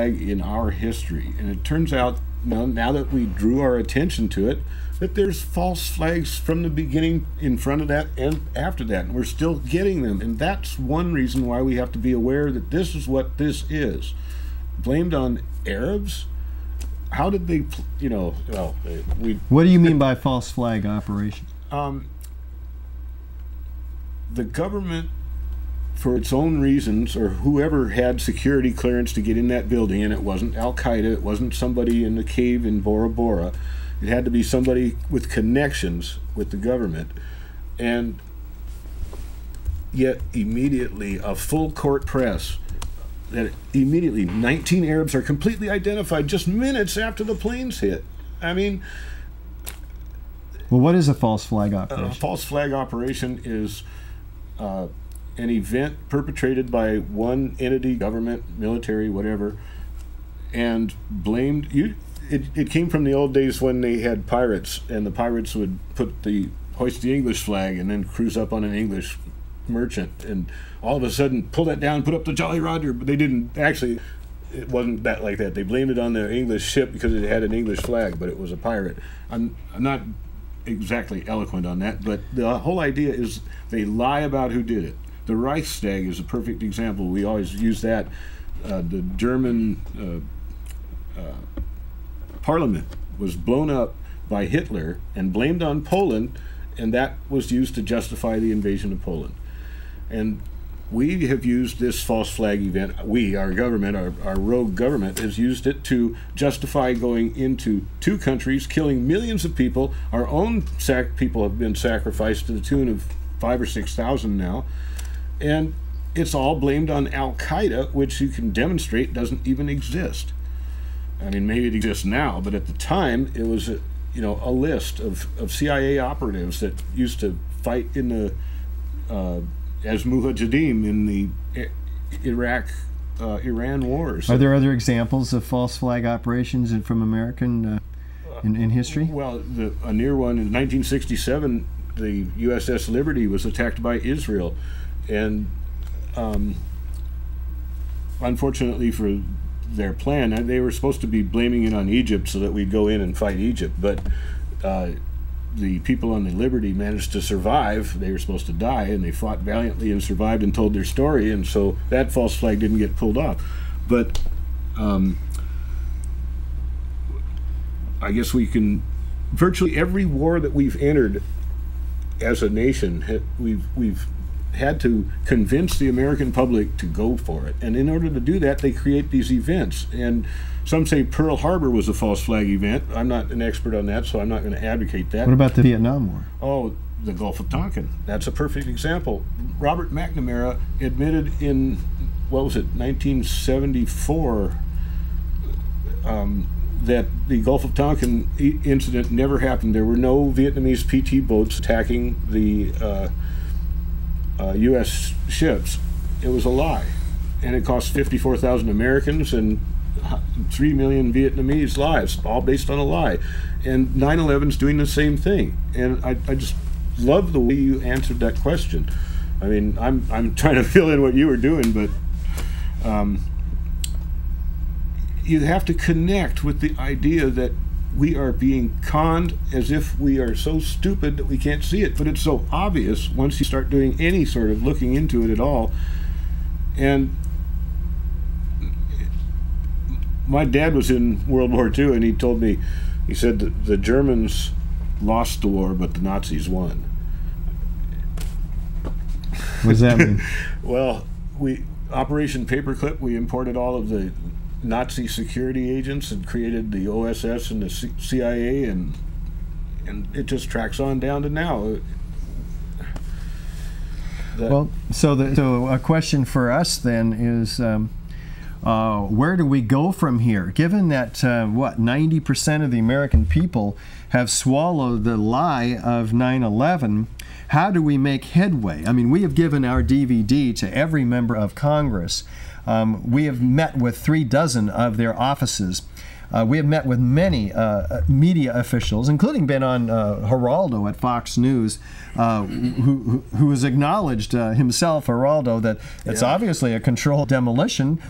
flag in our history. And it turns out, now that we drew our attention to it, that there's false flags from the beginning, in front of that, and after that. And we're still getting them. And that's one reason why we have to be aware that this is what this is. Blamed on Arabs? How did they, well, What do you mean by false flag operation? The government, for its own reasons, or whoever had security clearance to get in that building, and it wasn't Al-Qaeda, it wasn't somebody in the cave in Bora Bora, it had to be somebody with connections with the government. And yet immediately a full court press, that immediately 19 Arabs are completely identified just minutes after the planes hit. I mean, well, what is a false flag operation? A false flag operation is an event perpetrated by one entity, government, military, whatever, and blamed you. It came from the old days when they had pirates, and the pirates would hoist the English flag and then cruise up on an English merchant, and all of a sudden pull that down, put up the Jolly Roger. But they didn't actually. It wasn't that like that. They blamed it on the English ship because it had an English flag, but it was a pirate. I'm not exactly eloquent on that, but the whole idea is they lie about who did it. The Reichstag is a perfect example. We always use that. The German parliament was blown up by Hitler and blamed on Poland, and that was used to justify the invasion of Poland. And we have used this false flag event. We, our government, our rogue government, has used it to justify going into two countries, killing millions of people. Our own people have been sacrificed to the tune of 5,000 or 6,000 now. And it's all blamed on Al-Qaeda, which you can demonstrate doesn't even exist. I mean, maybe it exists now, but at the time it was a list of CIA operatives that used to fight in the as Mujahideen in the Iran wars. Are there other examples of false flag operations from American in history? Well, a near one in 1967, the USS Liberty was attacked by Israel, and unfortunately for their plan, they were supposed to be blaming it on Egypt so that we'd go in and fight Egypt, but the people on the Liberty managed to survive. They were supposed to die, and they fought valiantly and survived and told their story, and so that false flag didn't get pulled off. But I guess we can, virtually every war that we've entered as a nation, we've had to convince the American public to go for it. And in order to do that, they create these events. And some say Pearl Harbor was a false flag event. I'm not an expert on that, so I'm not going to advocate that. What about the Vietnam War? Oh, the Gulf of Tonkin. That's a perfect example. Robert McNamara admitted in, what was it, 1974, that the Gulf of Tonkin incident never happened. There were no Vietnamese PT boats attacking the U.S. ships. It was a lie, and it cost 54,000 Americans and 3 million Vietnamese lives, all based on a lie. And 9/11's doing the same thing. And I just love the way you answered that question. I mean, I'm trying to fill in what you were doing, but you have to connect with the idea that we are being conned as if we are so stupid that we can't see it. But it's so obvious once you start doing any sort of looking into it at all. And my dad was in World War II, and he told me, he said that the Germans lost the war, but the Nazis won. What does that mean? Well, Operation Paperclip, we imported all of the Nazi security agents and created the OSS and the CIA, and it just tracks on down to now. Well, so a question for us then is, where do we go from here? Given that, 90% of the American people have swallowed the lie of 9/11, how do we make headway? I mean, we have given our DVD to every member of Congress. We have met with 36 of their offices. We have met with many media officials, including been on Geraldo at Fox News, who has acknowledged himself, Geraldo, that it's obviously a controlled demolition.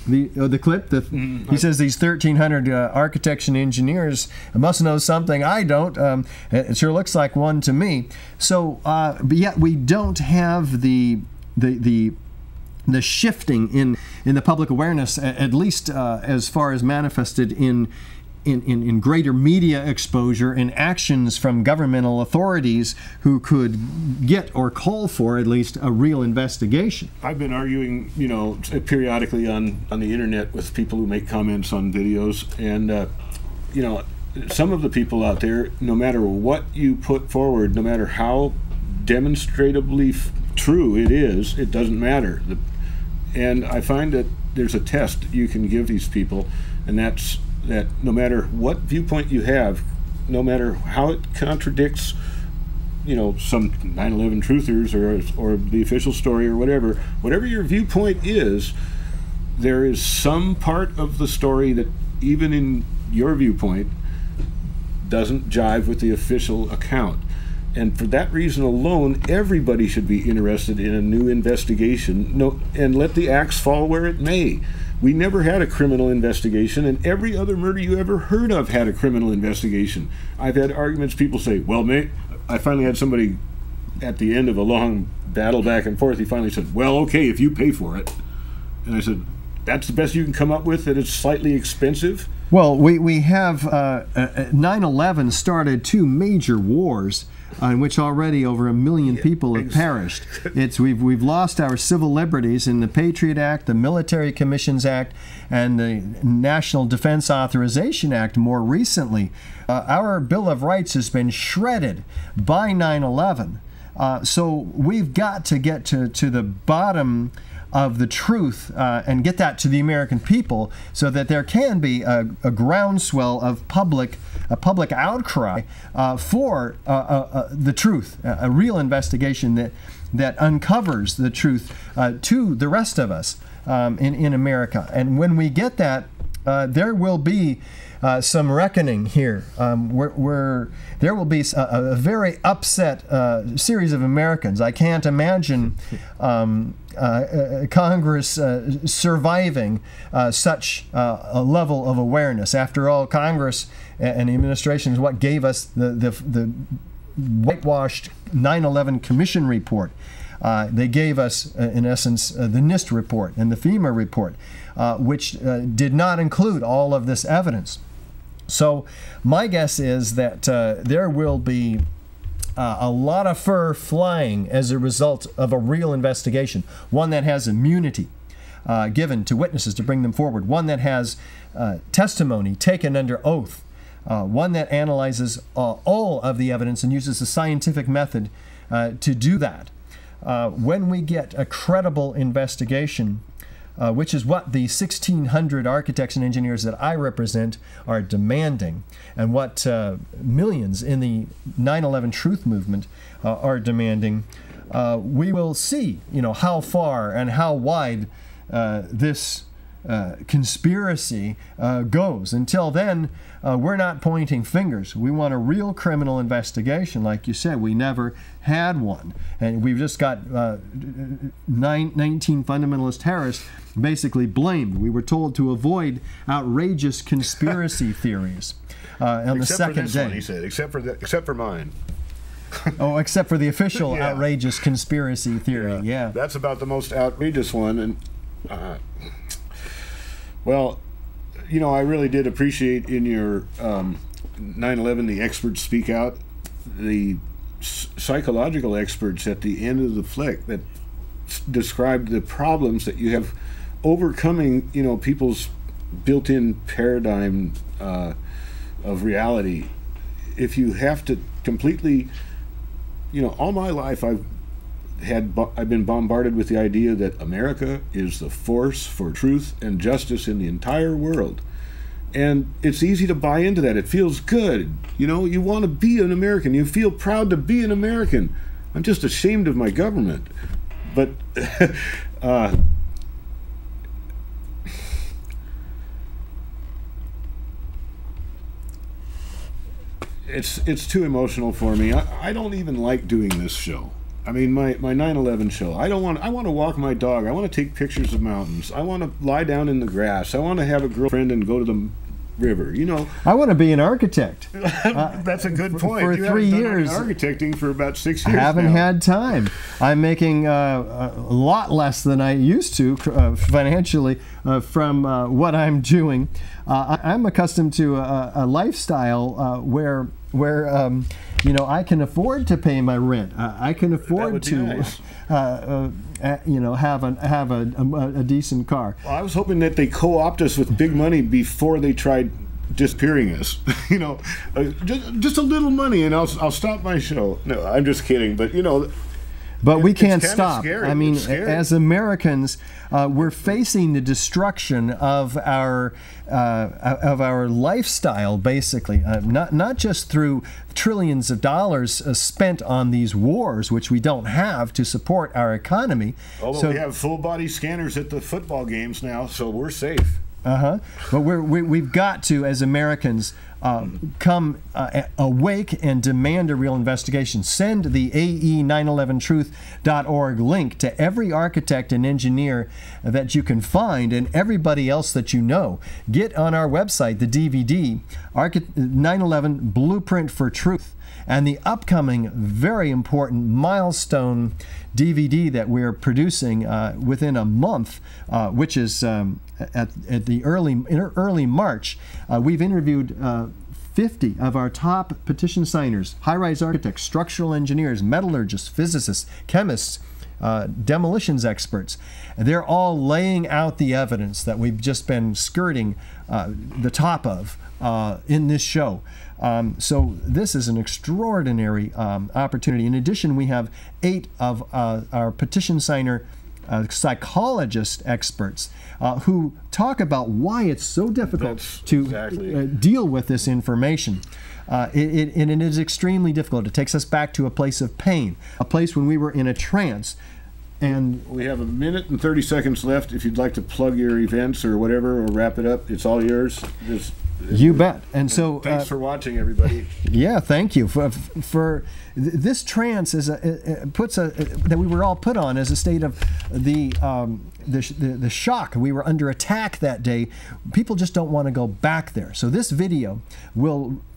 The clip, he says these 1,300 architects and engineers must know something I don't. It sure looks like one to me. So, but yet we don't have the shifting in the public awareness, at least as far as manifested in greater media exposure and actions from governmental authorities who could get or call for at least a real investigation. I've been arguing, periodically on the internet with people who make comments on videos, and some of the people out there, no matter what you put forward, no matter how demonstrably true it is, it doesn't matter. And I find that there's a test you can give these people, and that's that no matter what viewpoint you have, no matter how it contradicts, some 9/11 truthers or the official story or whatever your viewpoint is, there is some part of the story that, even in your viewpoint, doesn't jive with the official account. And for that reason alone, everybody should be interested in a new investigation, and let the axe fall where it may. We never had a criminal investigation, and every other murder you ever heard of had a criminal investigation. I've had arguments, people say, well, mate, I finally had somebody at the end of a long battle back and forth, he finally said, well, okay, if you pay for it. And I said, that's the best you can come up with, that it's slightly expensive? Well, we have 9/11 started two major wars in which already over 1 million people have perished. We've lost our civil liberties in the Patriot Act, the Military Commissions Act, and the National Defense Authorization Act more recently. Our Bill of Rights has been shredded by 9/11. So we've got to get to the bottom of the truth and get that to the American people, so that there can be a groundswell of public outcry for the truth, a real investigation that uncovers the truth to the rest of us in America. And when we get that, there will be some reckoning here. There will be a very upset series of Americans. I can't imagine Congress surviving such a level of awareness. After all, Congress and the administration is what gave us the whitewashed 9/11 Commission report. They gave us, in essence, the NIST report and the FEMA report, which did not include all of this evidence. So my guess is that there will be a lot of fur flying as a result of a real investigation, one that has immunity given to witnesses to bring them forward, one that has testimony taken under oath, one that analyzes all of the evidence and uses a scientific method to do that. When we get a credible investigation, which is what the 1,600 architects and engineers that I represent are demanding, and what millions in the 9/11 truth movement are demanding, we will see, how far and how wide this conspiracy goes. Until then, we're not pointing fingers. We want a real criminal investigation. Like you said, we never had one. And we've just got 19 fundamentalist terrorists basically blamed. We were told to avoid outrageous conspiracy theories on the second day. One, he said, except for mine. Oh, except for the official outrageous conspiracy theory. Yeah. That's about the most outrageous one. And well, I really did appreciate in your 9/11, the experts speak out, the psychological experts at the end of the flick that described the problems that you have overcoming, people's built-in paradigm of reality. If you have to completely, all my life I've been bombarded with the idea that America is the force for truth and justice in the entire world. And it's easy to buy into that. It feels good. You want to be an American. You feel proud to be an American. I'm just ashamed of my government. But it's too emotional for me. I don't even like doing this show. I mean, my 9/11 show. I want to walk my dog. I want to take pictures of mountains. I want to lie down in the grass. I want to have a girlfriend and go to the river. You know. I want to be an architect. That's a good point. For you 3 years, architecting for about 6 years. I haven't now. had time. I'm making a lot less than I used to financially from what I'm doing. I'm accustomed to a lifestyle where you know, I can afford to pay my rent. I can afford to, nice. You know, have a decent car. Well, I was hoping that they co-opt us with big money before they tried disappearing us. You know, just a little money, and I'll stop my show. No, I'm just kidding. But you know. But we can't stop. Scary. I mean, as Americans, we're facing the destruction of our lifestyle, basically. Not just through trillions of dollars spent on these wars, which we don't have to support our economy. Although we have full body scanners at the football games now, so we're safe. But we've got to, as Americans, come awake and demand a real investigation. Send the AE911truth.org link to every architect and engineer that you can find and everybody else that you know. Get on our website the DVD, 9/11 Blueprint for Truth, and the upcoming very important milestone DVD that we're producing within a month, which is at the early March. We've interviewed 50 of our top petition signers: high-rise architects, structural engineers, metallurgists, physicists, chemists, demolitions experts. They're all laying out the evidence that we've just been skirting the top of in this show. So this is an extraordinary opportunity. In addition, we have 8 of our petition signer psychologist experts who talk about why it's so difficult to deal with this information. And it is extremely difficult. It takes us back to a place of pain, a place when we were in a trance. And we have 1 minute and 30 seconds left. If you'd like to plug your events or whatever, or wrap it up, it's all yours. You bet. And so thanks for watching, everybody. Yeah, thank you for this trance that we were all put on as a state of the shock. We were under attack that day. People just don't want to go back there. So this video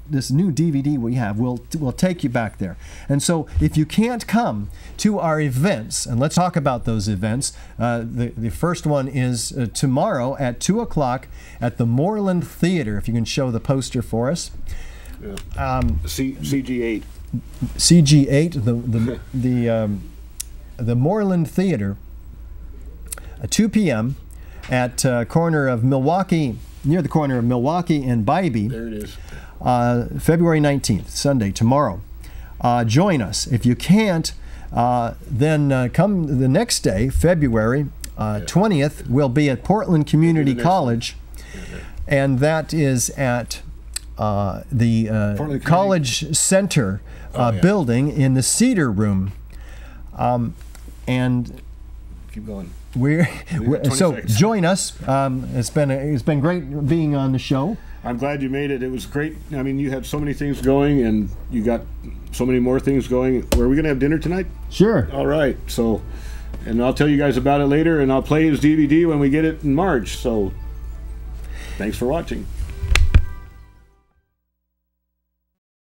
this new DVD we have will take you back there. And so if you can't come to our events, and let's talk about those events. The first one is tomorrow at 2 o'clock at the Moreland Theater. If you can show the poster for us. Yeah. CG8. CG8, the Moreland Theater, 2 p.m. at corner of Milwaukee, near the corner of Milwaukee and Bybee. There it is. February 19th, Sunday, tomorrow. Join us. If you can't, then come the next day, February 20th. We'll be at Portland Community College, and that is at the College Center building in the Cedar Room. And keep going. So join us. It's been great being on the show. I'm glad you made it. It was great. I mean, you had so many things going, and you got so many more things going. Are we going to have dinner tonight? Sure. All right. So, and I'll tell you guys about it later, and I'll play his DVD when we get it in March. So, thanks for watching.